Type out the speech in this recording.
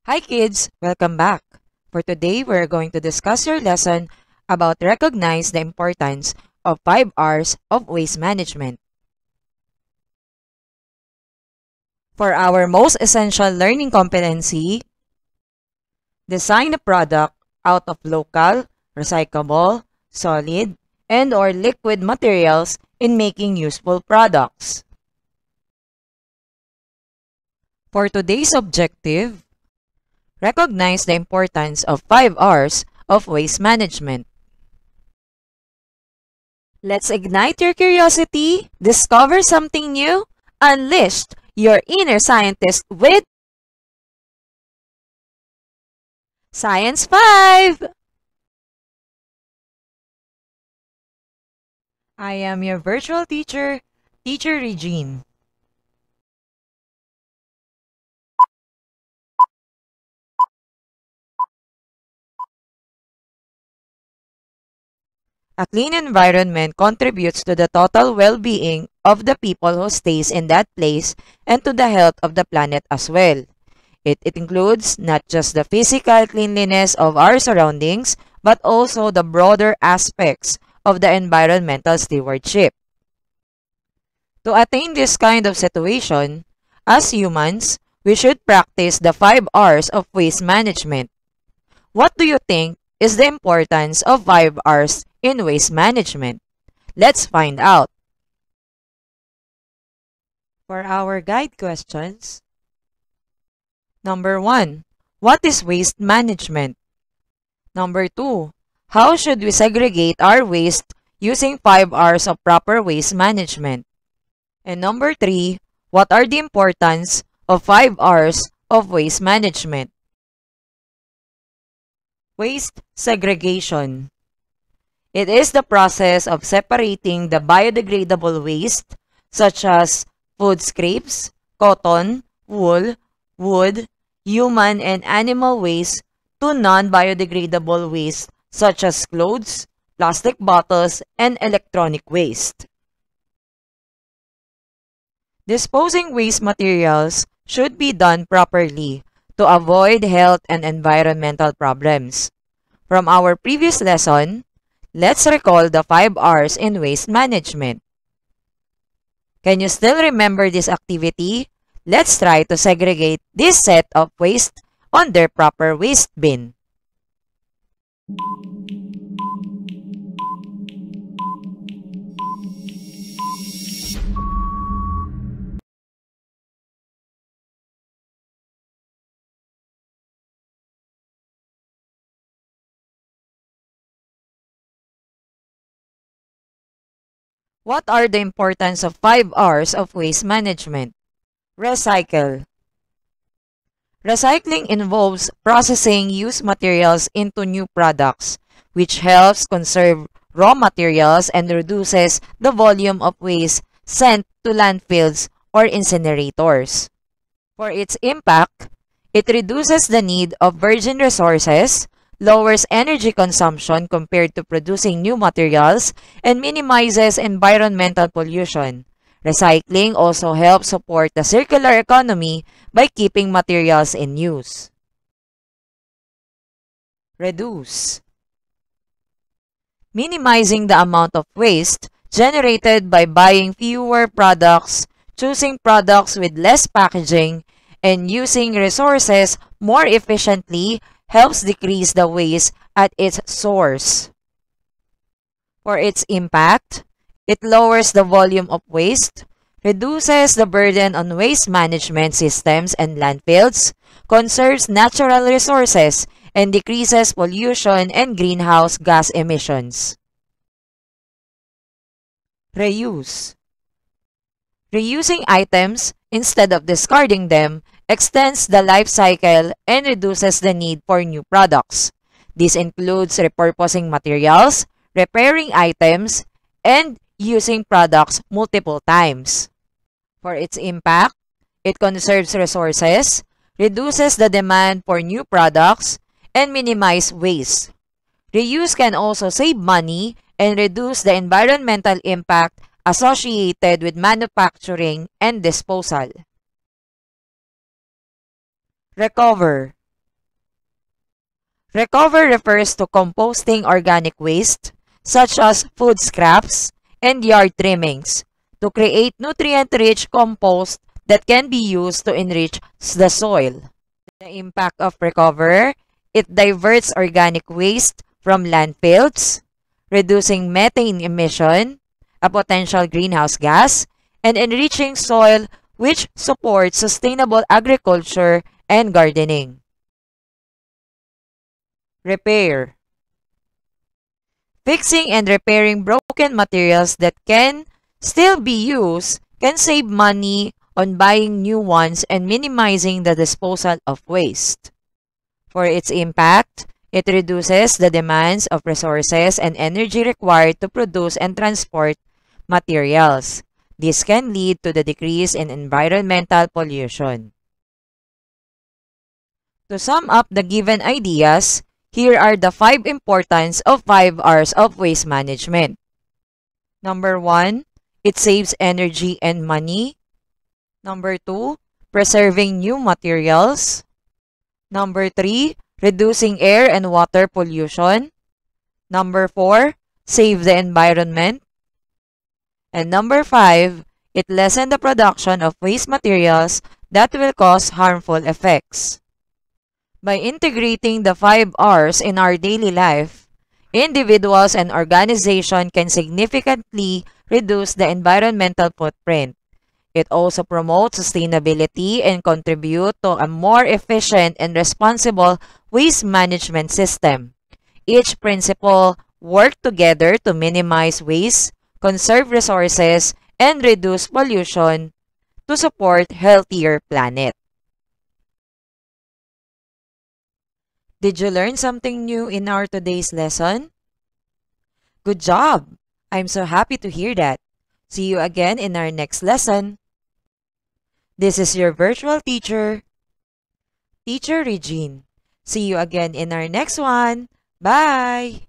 Hi kids, welcome back. For today, we're going to discuss your lesson about recognize the importance of 5 R's of waste management. For our most essential learning competency, design a product out of local, recyclable, solid, and or liquid materials in making useful products. For today's objective, recognize the importance of 5 R's of waste management. Let's ignite your curiosity, discover something new, unleash your inner scientist with Science 5! I am your virtual teacher, Teacher Regine. A clean environment contributes to the total well-being of the people who stays in that place and to the health of the planet as well. It includes not just the physical cleanliness of our surroundings, but also the broader aspects of the environmental stewardship. To attain this kind of situation, as humans, we should practice the 5 R's of waste management. What do you think is the importance of 5 R's in waste management? Let's find out. For our guide questions, Number 1. What is waste management? Number 2. How should we segregate our waste using 5 R's of proper waste management? And number 3. What are the importance of 5 R's of waste management? Waste segregation. It is the process of separating the biodegradable waste such as food scraps, cotton, wool, wood, human and animal waste to non-biodegradable waste such as clothes, plastic bottles, and electronic waste. Disposing waste materials should be done properly to avoid health and environmental problems. From our previous lesson, let's recall the 5 R's in waste management. Can you still remember this activity? Let's try to segregate this set of waste on their proper waste bin. What are the importance of 5 R's of waste management? Recycle. Recycling involves processing used materials into new products, which helps conserve raw materials and reduces the volume of waste sent to landfills or incinerators. For its impact, it reduces the need of virgin resources, lowers energy consumption compared to producing new materials, and minimizes environmental pollution. Recycling also helps support the circular economy by keeping materials in use. Reduce. Minimizing the amount of waste generated by buying fewer products, choosing products with less packaging, and using resources more efficiently helps decrease the waste at its source. For its impact, it lowers the volume of waste, reduces the burden on waste management systems and landfills, conserves natural resources, and decreases pollution and greenhouse gas emissions. Reuse. Reusing items instead of discarding them extends the life cycle and reduces the need for new products. This includes repurposing materials, repairing items, and using products multiple times. For its impact, it conserves resources, reduces the demand for new products, and minimizes waste. Reuse can also save money and reduce the environmental impact associated with manufacturing and disposal. Recover. Recover refers to composting organic waste, such as food scraps and yard trimmings, to create nutrient-rich compost that can be used to enrich the soil. The impact of Recover: it diverts organic waste from landfills, reducing methane emission, a potential greenhouse gas, and enriching soil, which supports sustainable agriculture and gardening. Repair: fixing and repairing broken materials that can still be used can save money on buying new ones and minimizing the disposal of waste. For its impact, it reduces the demands of resources and energy required to produce and transport materials. This can lead to the decrease in environmental pollution. To sum up the given ideas, here are the 5 importance of 5 R's of waste management. Number 1, it saves energy and money. Number 2, preserving new materials. Number 3, reducing air and water pollution. Number 4, save the environment. And number 5, it lessens the production of waste materials that will cause harmful effects. By integrating the 5 R's in our daily life, individuals and organizations can significantly reduce the environmental footprint. It also promotes sustainability and contributes to a more efficient and responsible waste management system. Each principle works together to minimize waste, conserve resources, and reduce pollution to support healthier planet. Did you learn something new in our today's lesson? Good job! I'm so happy to hear that. See you again in our next lesson. This is your virtual teacher, Teacher Regine. See you again in our next one. Bye!